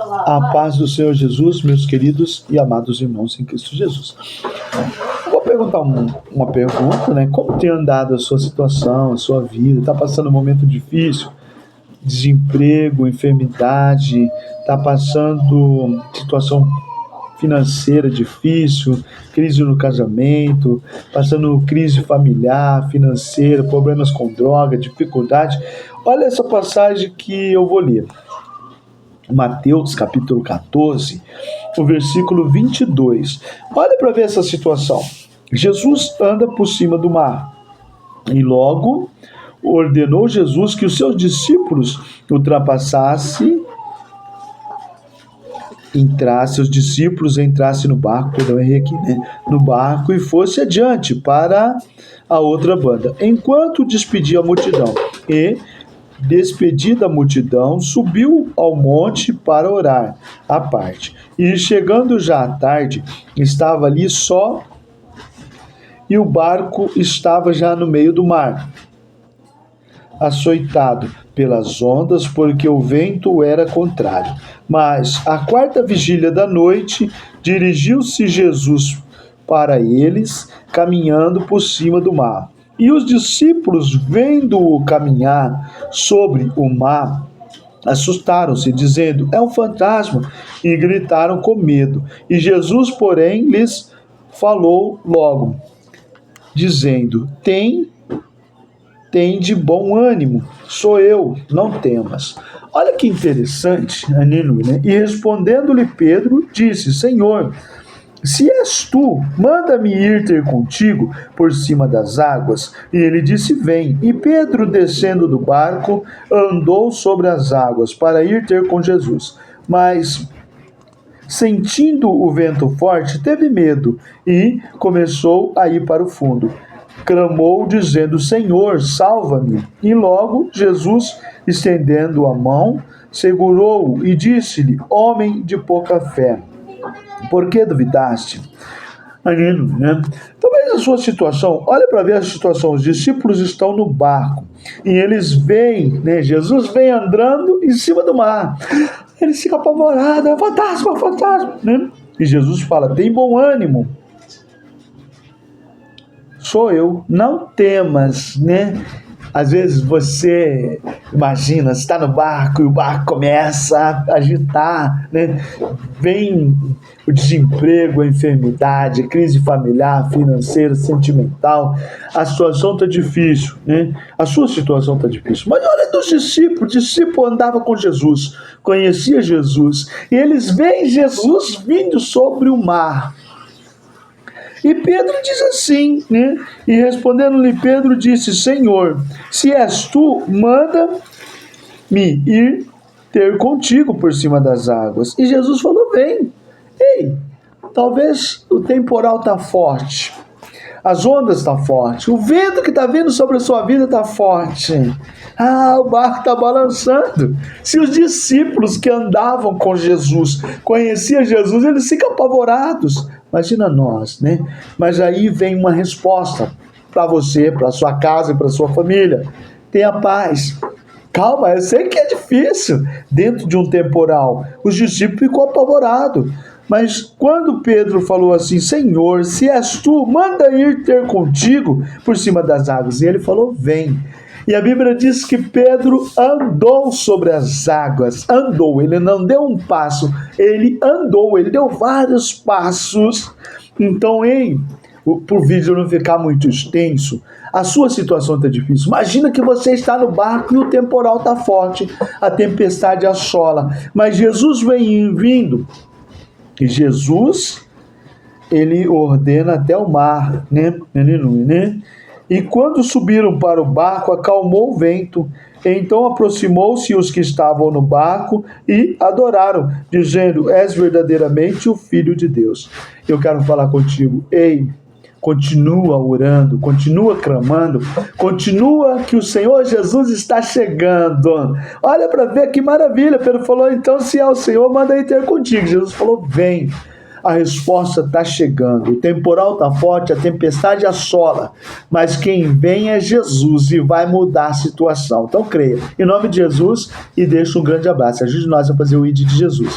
A paz do Senhor Jesus, meus queridos e amados irmãos em Cristo Jesus. Eu vou perguntar uma pergunta, né? Como tem andado a sua situação, a sua vida? Está passando um momento difícil? Desemprego, enfermidade? Está passando situação financeira difícil, crise no casamento, passando crise familiar, financeira, problemas com droga, dificuldade? Olha essa passagem que eu vou ler. Mateus capítulo 14, o versículo 22. Olha para ver essa situação. Jesus anda por cima do mar e logo ordenou Jesus que os seus discípulos ultrapassassem, entrassem no barco, no barco e fosse adiante para a outra banda, enquanto despedia a multidão. E despedida a multidão, subiu ao monte para orar à parte. E chegando já à tarde, estava ali só, e o barco estava já no meio do mar, açoitado pelas ondas, porque o vento era contrário. Mas, à quarta vigília da noite, dirigiu-se Jesus para eles, caminhando por cima do mar. E os discípulos, vendo-o caminhar sobre o mar, assustaram-se, dizendo: é um fantasma, e gritaram com medo. E Jesus, porém, lhes falou logo, dizendo: Tem de bom ânimo, sou eu, não temas. Olha que interessante, aleluia, né? E respondendo-lhe Pedro, disse: Senhor, se és tu, manda-me ir ter contigo por cima das águas. E ele disse: vem. E Pedro, descendo do barco, andou sobre as águas para ir ter com Jesus. Mas, sentindo o vento forte, teve medo e começou a ir para o fundo. Clamou, dizendo: Senhor, salva-me. E logo Jesus, estendendo a mão, segurou-o e disse-lhe: homem de pouca fé, por que duvidaste? Né? Talvez a sua situação, olha para ver a situação, os discípulos estão no barco e eles veem, né? Jesus vem andando em cima do mar, eles ficam apavorados: é um fantasma, né? E Jesus fala: tem bom ânimo, sou eu, não temas, né? Às vezes você imagina, você está no barco e o barco começa a agitar, né? Vem o desemprego, a enfermidade, a crise familiar, financeira, sentimental. A situação está difícil, né? A sua situação está difícil. Mas olha dos discípulos, o discípulo andava com Jesus, conhecia Jesus, e eles veem Jesus vindo sobre o mar. E Pedro diz assim, né? E respondendo-lhe Pedro disse: Senhor, se és tu, manda-me ir ter contigo por cima das águas. E Jesus falou: vem. Ei, talvez o temporal está forte, as ondas estão fortes, o vento que está vindo sobre a sua vida está forte. O barco está balançando. Se os discípulos que andavam com Jesus conheciam Jesus, eles ficam apavorados. Imagina nós, né? Mas aí vem uma resposta para você, para sua casa e para sua família. Tenha paz. Calma, eu sei que é difícil dentro de um temporal. Os discípulos ficam apavorados. Mas quando Pedro falou assim: Senhor, se és tu, manda ir ter contigo por cima das águas. E ele falou: vem. E a Bíblia diz que Pedro andou sobre as águas. Andou, ele não deu um passo, ele andou, ele deu vários passos. Então, para o vídeo não ficar muito extenso, a sua situação está difícil. Imagina que você está no barco e o temporal está forte, a tempestade assola. Mas Jesus vem vindo. E Jesus, ele ordena até o mar, né? Aleluia, né? E quando subiram para o barco, acalmou o vento. Então aproximou-se os que estavam no barco e adoraram, dizendo: és verdadeiramente o Filho de Deus. Eu quero falar contigo. Ei, continua orando, continua clamando, continua que o Senhor Jesus está chegando. Olha para ver que maravilha. Pedro falou: então, se é o Senhor, manda ir ter contigo. Jesus falou: vem. A resposta está chegando, o temporal está forte, a tempestade assola, mas quem vem é Jesus e vai mudar a situação. Então creia, em nome de Jesus, e deixa um grande abraço. Ajude nós a fazer o ID de Jesus.